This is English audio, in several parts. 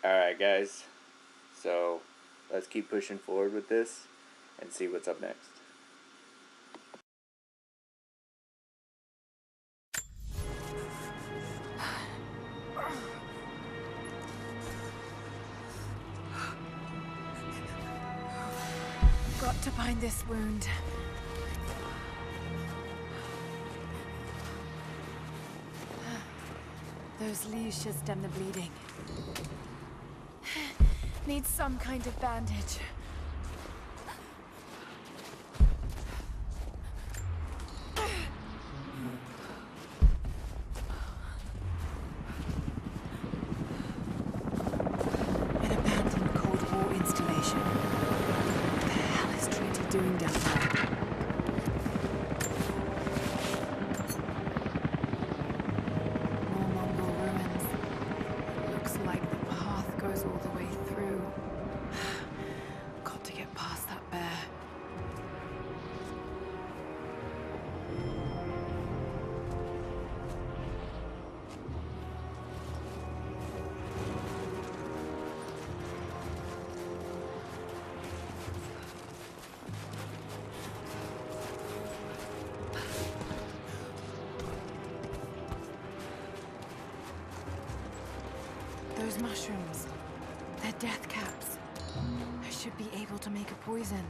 Alright guys, so let's keep pushing forward with this and see what's up next. Got to bind this wound. Those leaves should stem the bleeding. Need some kind of bandage. An abandoned Cold War installation. What the hell is Trinity doing down there? More Mongol ruins. Looks like the path goes all the way through. Got to get past that bear. Those mushrooms, they're death caps. I should be able to make a poison.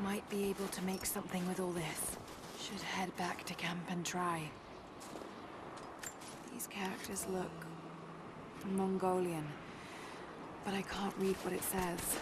Might be able to make something with all this. Should head back to camp and try. These characters look Mongolian, but I can't read what it says.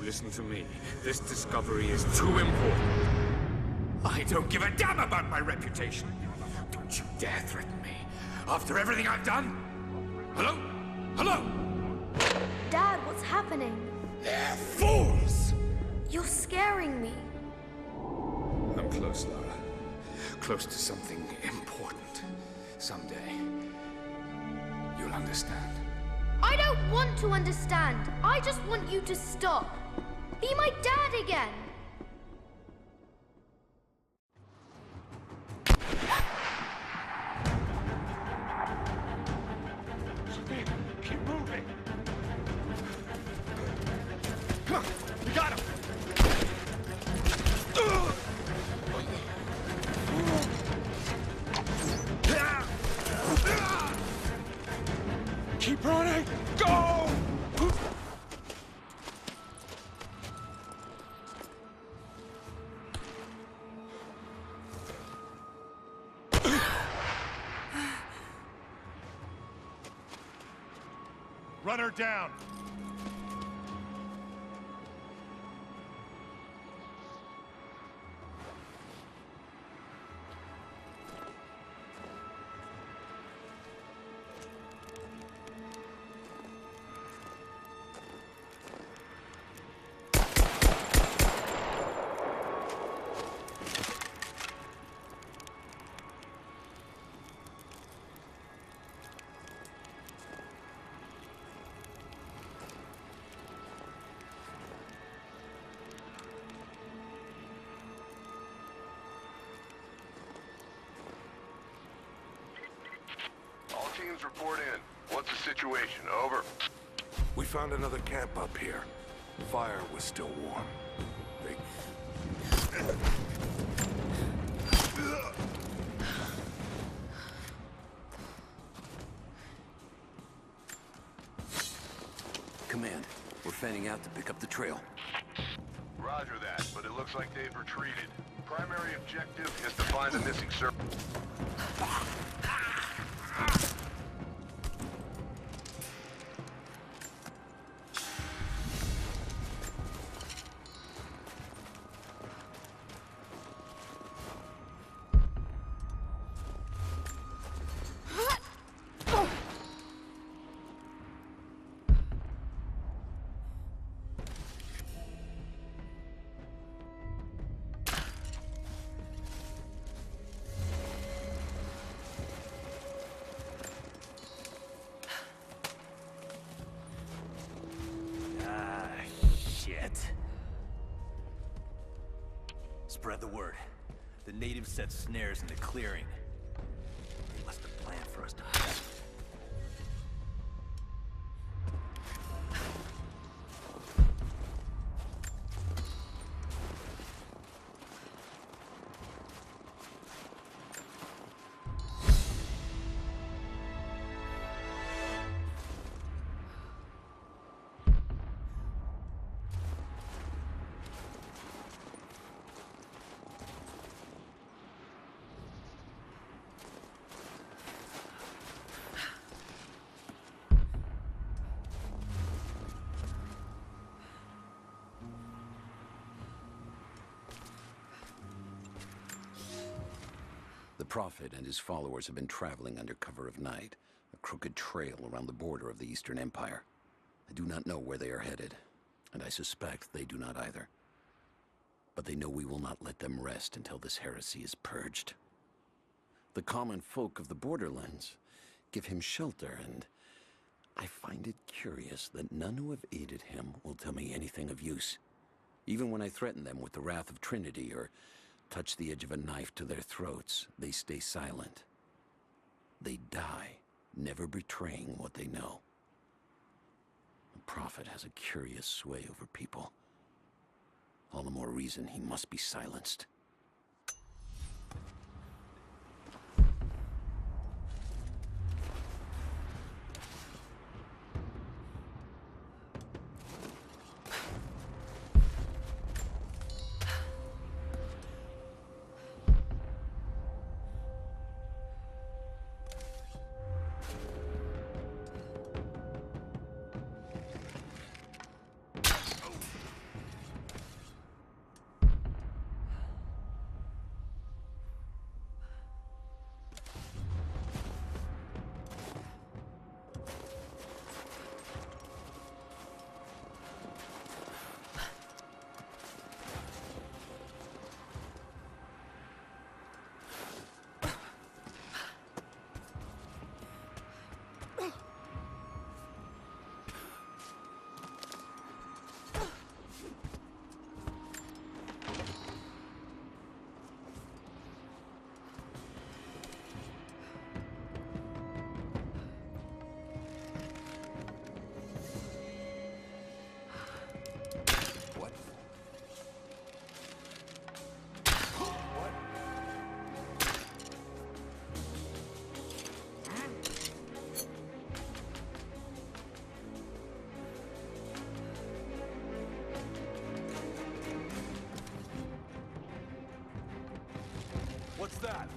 listen to me. This discovery is too important. I don't give a damn about my reputation. Don't you dare threaten me. After everything I've done? Hello? Hello? Dad, what's happening? They're fools! You're scaring me. I'm close, Lara. Close to something important. Someday, you'll understand. I don't want to understand. I just want you to stop. Be my dad again. Keep moving! Come on, we got him! Keep running! Go! Run her down! Teams report in. What's the situation? Over. We found another camp up here. The fire was still warm. Command, we're fanning out to pick up the trail. Roger that, but it looks like they've retreated. Primary objective is to find the missing servant. Spread the word. The natives set snares in the clearing. They must have planned for us to pass. The Prophet and his followers have been traveling under cover of night, a crooked trail around the border of the Eastern Empire. I do not know where they are headed, and I suspect they do not either. But they know we will not let them rest until this heresy is purged. The common folk of the borderlands give him shelter, and I find it curious that none who have aided him will tell me anything of use. Even when I threaten them with the wrath of Trinity or touch the edge of a knife to their throats, they stay silent. They die, never betraying what they know. The Prophet has a curious sway over people. All the more reason he must be silenced. that?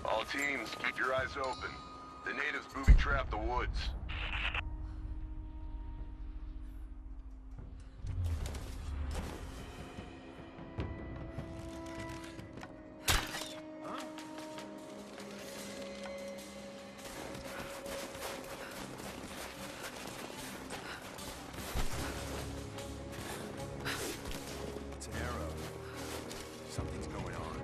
All teams, keep your eyes open. The natives booby-trap the woods. It's an arrow. Something's going on.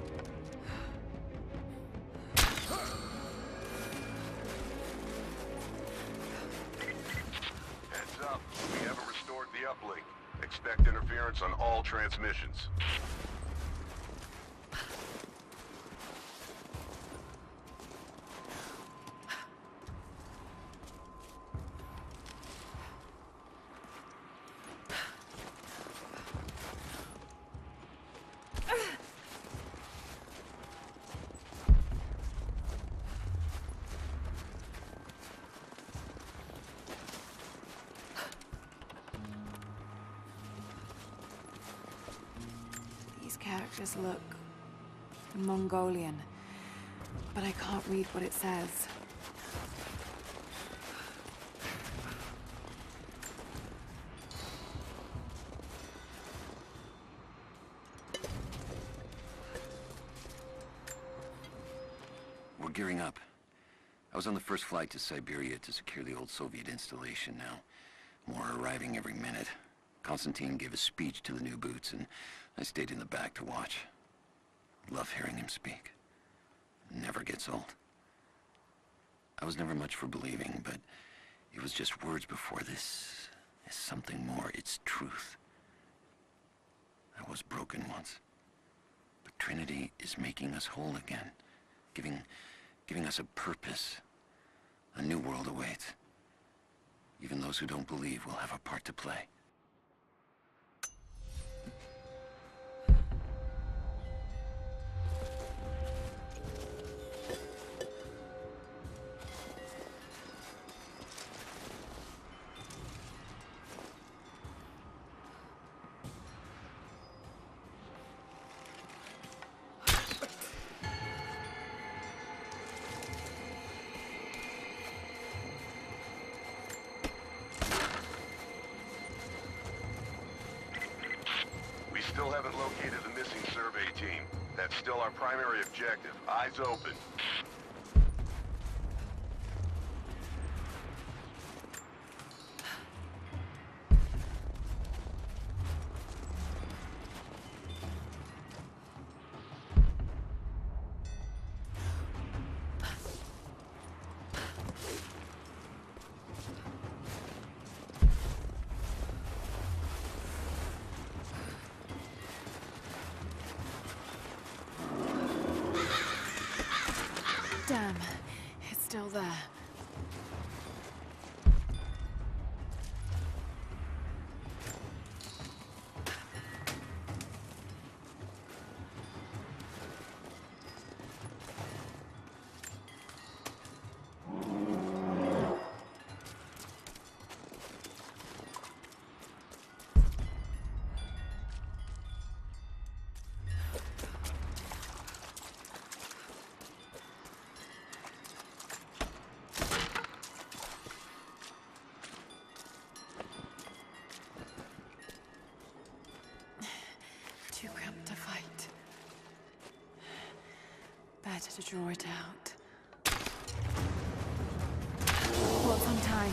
Heads up, we haven't restored the uplink. Expect interference on all transmissions. These characters look Mongolian, but I can't read what it says. We're gearing up. I was on the first flight to Siberia to secure the old Soviet installation now. More are arriving every minute. Konstantin gave a speech to the new boots, and I stayed in the back to watch. Love hearing him speak. Never gets old. I was never much for believing, but it was just words before. This is something more. It's truth. I was broken once. But Trinity is making us whole again. Giving us a purpose. A new world awaits. Even those who don't believe will have a part to play. We still haven't located the missing survey team. That's still our primary objective. Eyes open. Damn, it's still there. Better to draw it out. What's on time?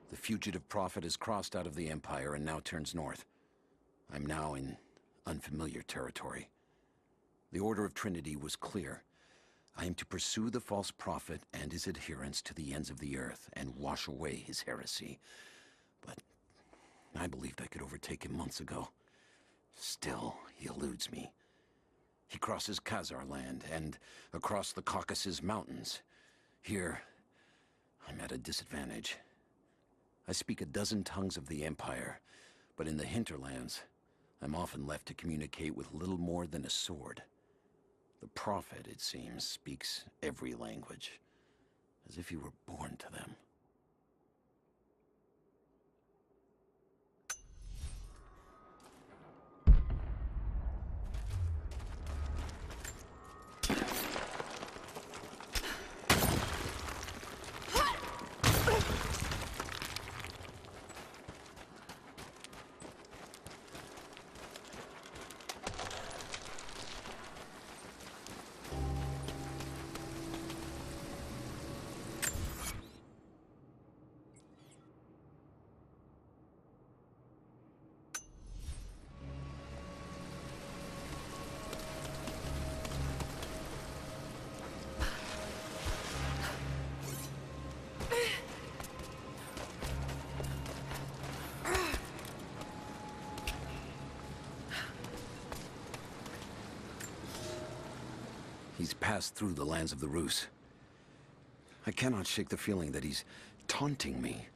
The fugitive prophet has crossed out of the Empire and now turns north. I'm now in unfamiliar territory. The Order of Trinity was clear. I am to pursue the false prophet and his adherents to the ends of the earth and wash away his heresy. But I believed I could overtake him months ago. Still, he eludes me. He crosses Khazar land and across the Caucasus Mountains. Here, I'm at a disadvantage. I speak a dozen tongues of the Empire, but in the hinterlands, I'm often left to communicate with little more than a sword. The Prophet, it seems, speaks every language, as if he were born to them. He's passed through the lands of the Rus. I cannot shake the feeling that he's taunting me,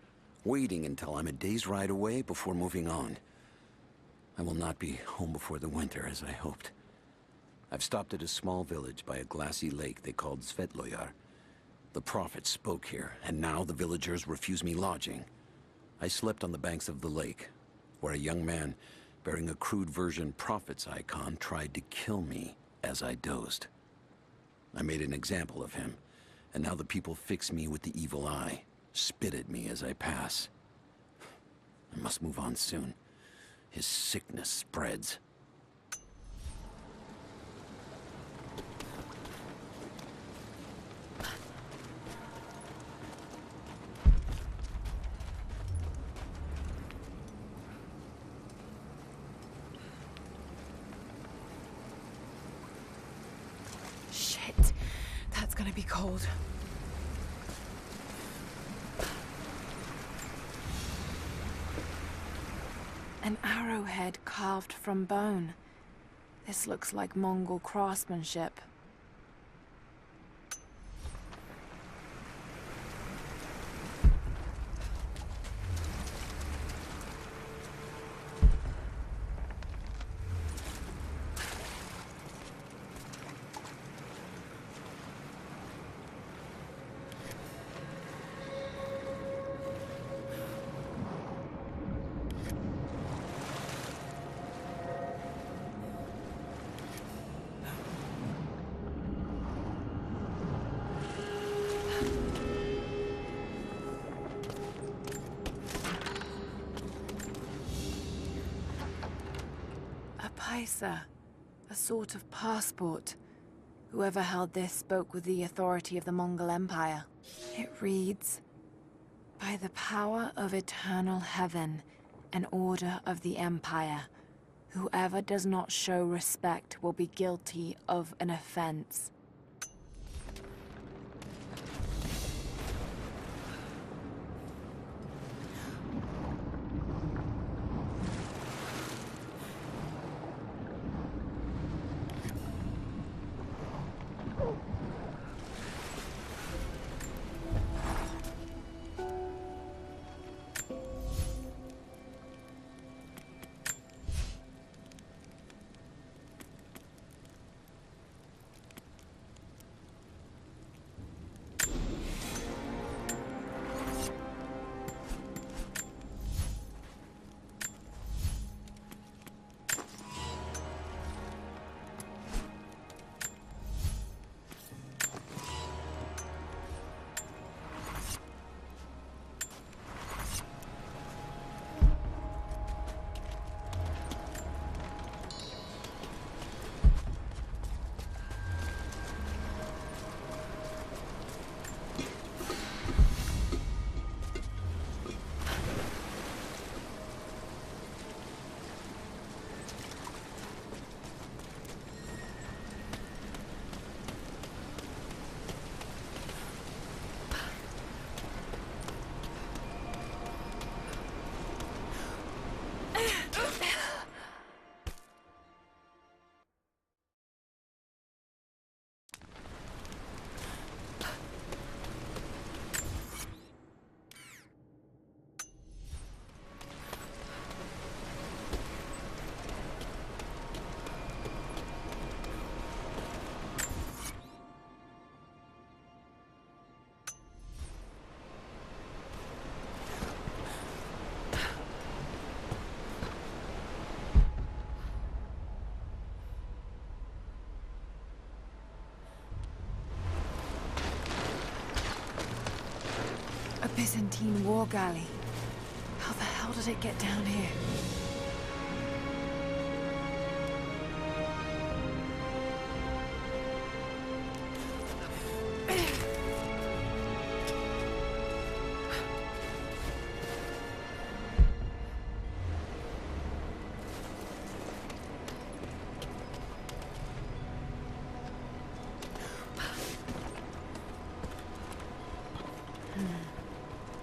waiting until I'm a day's ride away before moving on. I will not be home before the winter, as I hoped. I've stopped at a small village by a glassy lake they called Svetloyar. The Prophet spoke here, and now the villagers refuse me lodging. I slept on the banks of the lake, where a young man bearing a crude version Prophet's icon tried to kill me as I dozed. I made an example of him, and now the people fix me with the evil eye, spit at me as I pass. I must move on soon. His sickness spreads. Gonna be cold. An arrowhead carved from bone. This looks like Mongol craftsmanship. A sort of passport. Whoever held this spoke with the authority of the Mongol Empire. It reads, "By the power of eternal heaven and order of the Empire, whoever does not show respect will be guilty of an offense." A Byzantine war galley. How the hell did it get down here?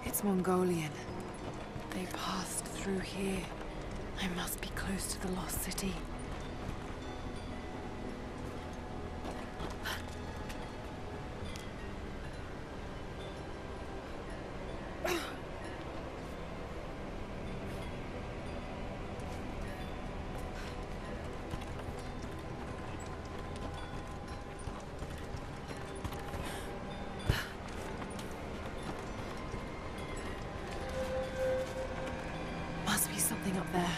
It's Mongolian. They passed through here. I must be close to the lost city. Must be something up there.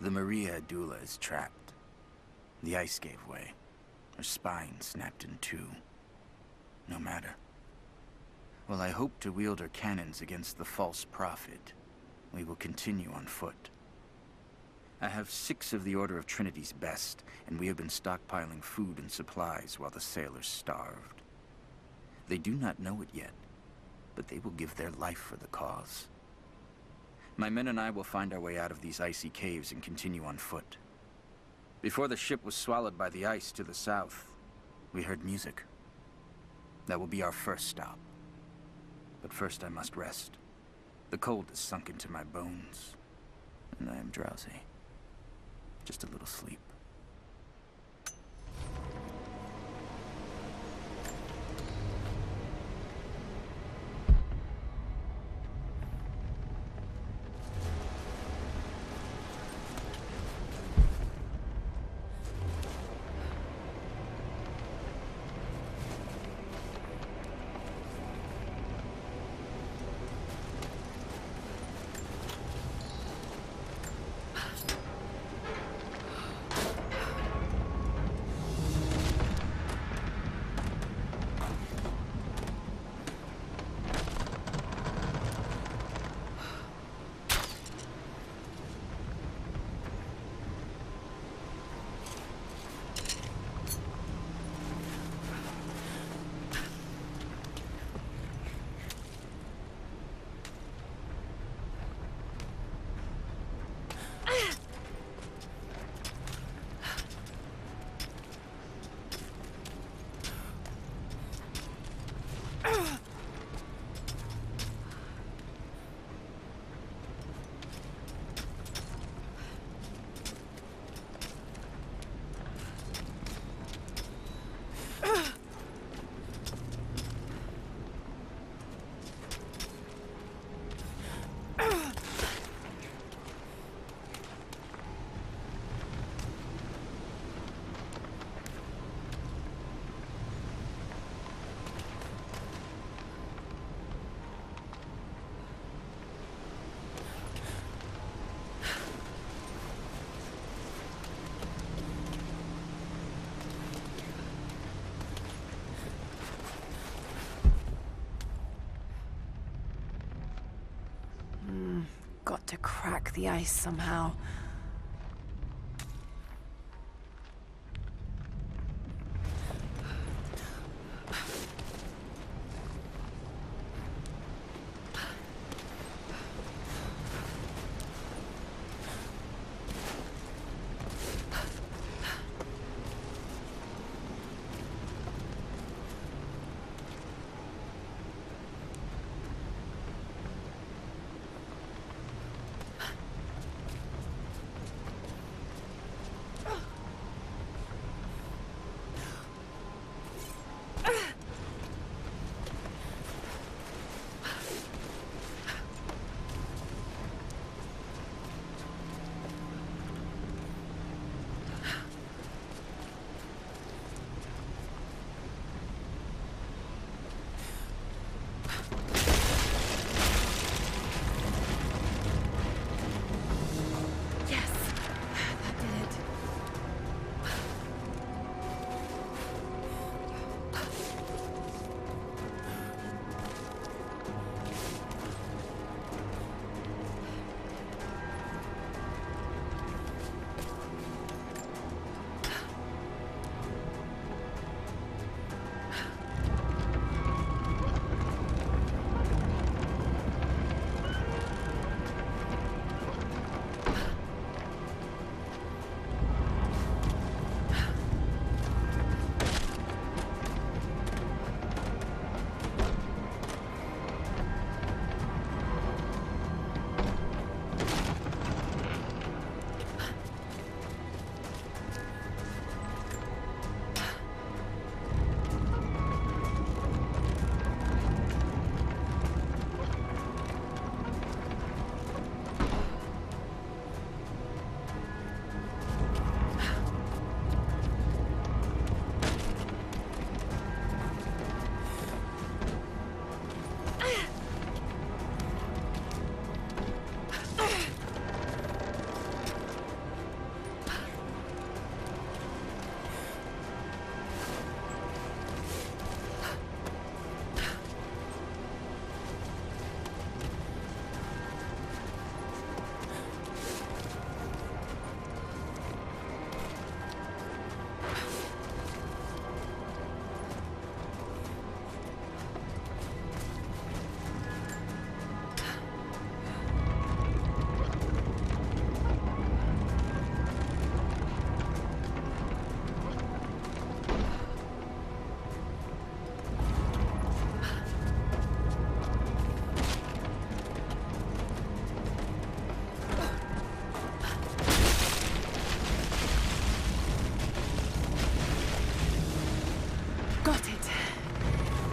The Maria Adula is trapped. The ice gave way. Her spine snapped in two. No matter. While I hope to wield her cannons against the false prophet, we will continue on foot. I have 6 of the Order of Trinity's best, and we have been stockpiling food and supplies while the sailors starved. They do not know it yet, but they will give their life for the cause. My men and I will find our way out of these icy caves and continue on foot. Before the ship was swallowed by the ice to the south, we heard music. That will be our first stop. But first I must rest. The cold has sunk into my bones, and I am drowsy. Just a little sleep. Got to crack the ice somehow.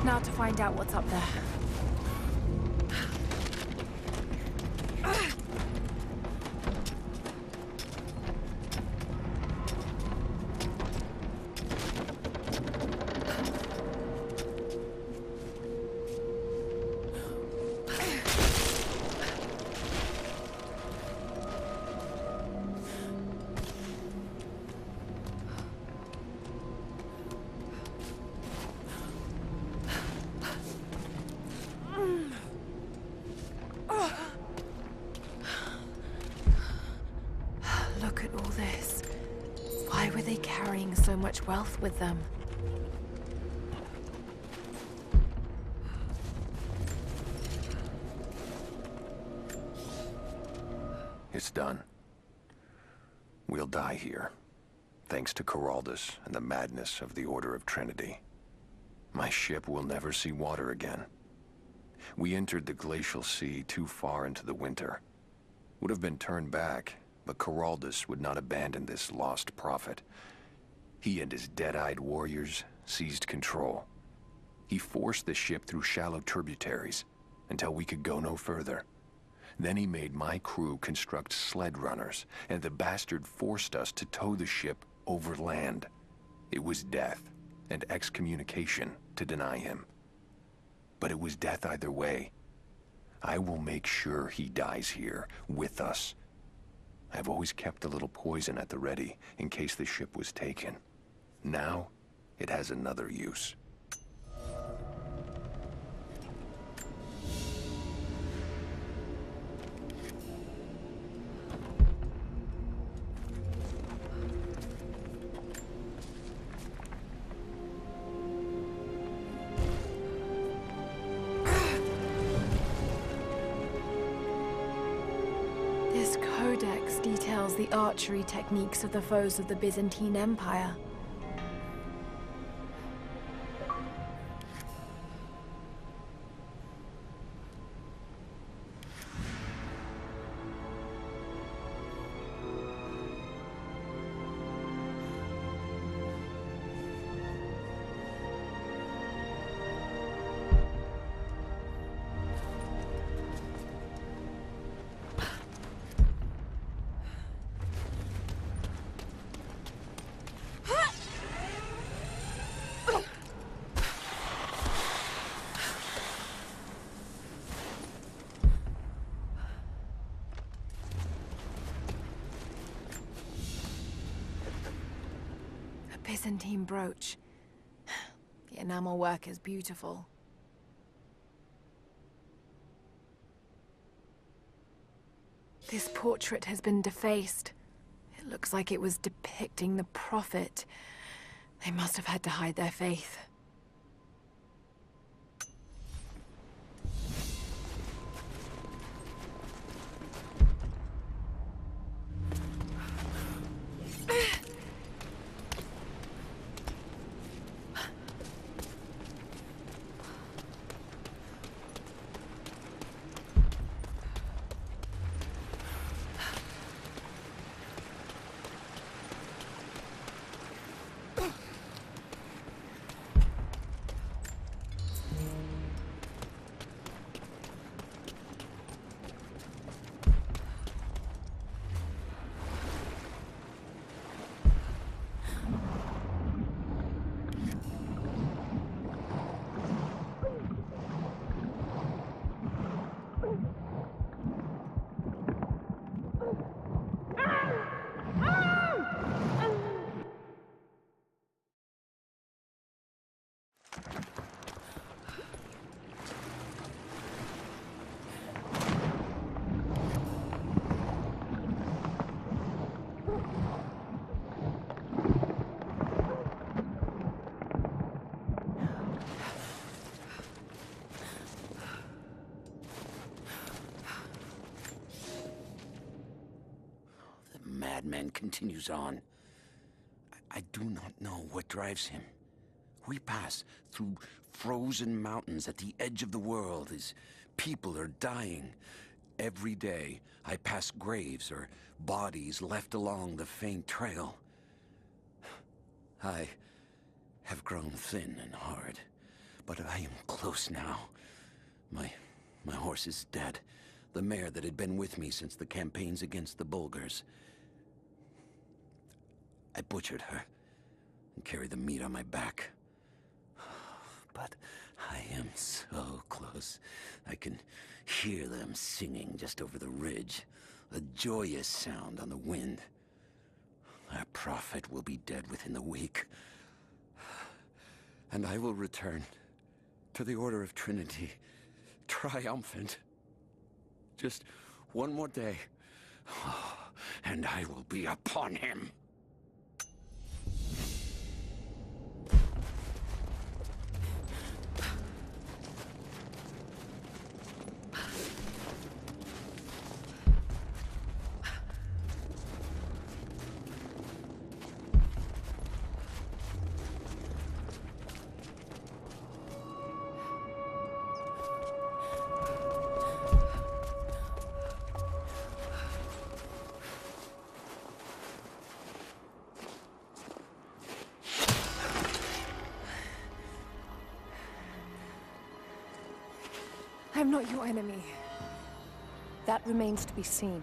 Now to find out what's up there. Look at all this. Why were they carrying so much wealth with them? It's done. We'll die here, thanks to Coraldus and the madness of the Order of Trinity. My ship will never see water again. We entered the glacial sea too far into the winter. Would have been turned back, but Coraldus would not abandon this lost prophet. He and his dead-eyed warriors seized control. He forced the ship through shallow tributaries until we could go no further. Then he made my crew construct sled runners, and the bastard forced us to tow the ship over land. It was death and excommunication to deny him. But it was death either way. I will make sure he dies here, with us. I've always kept a little poison at the ready, in case the ship was taken. Now, it has another use. This codex details the archery techniques of the foes of the Byzantine Empire. Byzantine brooch. The enamel work is beautiful. This portrait has been defaced. It looks like it was depicting the prophet. They must have had to hide their faith. Madman continues on. I do not know what drives him. We pass through frozen mountains at the edge of the world as people are dying. Every day, I pass graves or bodies left along the faint trail. I have grown thin and hard, But I am close now. My horse is dead. The mare that had been with me since the campaigns against the Bulgars. I butchered her and carried the meat on my back. But I am so close. I can hear them singing just over the ridge. A joyous sound on the wind. Our prophet will be dead within the week. And I will return to the Order of Trinity, triumphant. Just one more day, and I will be upon him. I'm not your enemy. That remains to be seen.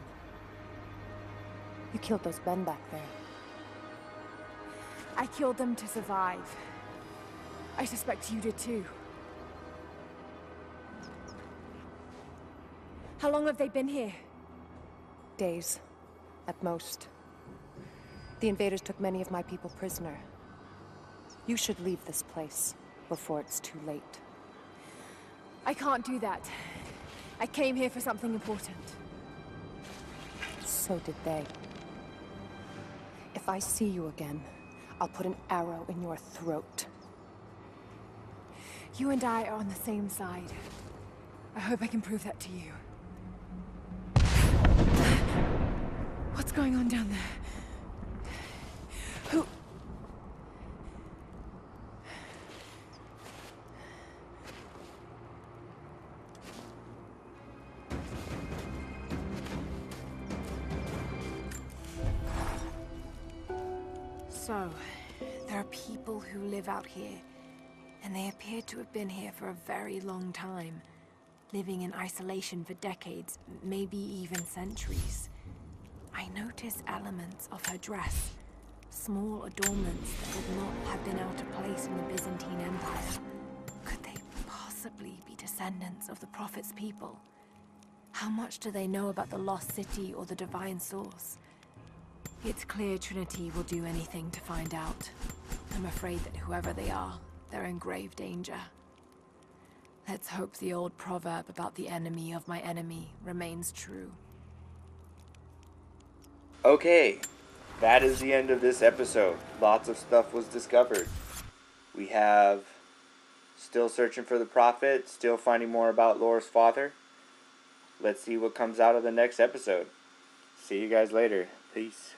You killed those men back there. I killed them to survive. I suspect you did too. How long have they been here? Days, at most. The invaders took many of my people prisoner. You should leave this place before it's too late. I can't do that. I came here for something important. So did they. If I see you again, I'll put an arrow in your throat. You and I are on the same side. I hope I can prove that to you. What's going on down there? Who... So, there are people who live out here, and they appear to have been here for a very long time, living in isolation for decades, maybe even centuries. I notice elements of her dress, small adornments that would not have been out of place in the Byzantine Empire. Could they possibly be descendants of the Prophet's people? How much do they know about the lost city or the divine source? It's clear Trinity will do anything to find out. I'm afraid that whoever they are, they're in grave danger. Let's hope the old proverb about the enemy of my enemy remains true. Okay, that is the end of this episode. Lots of stuff was discovered. We have still searching for the prophet, still finding more about Laura's father. Let's see what comes out of the next episode. See you guys later. Peace.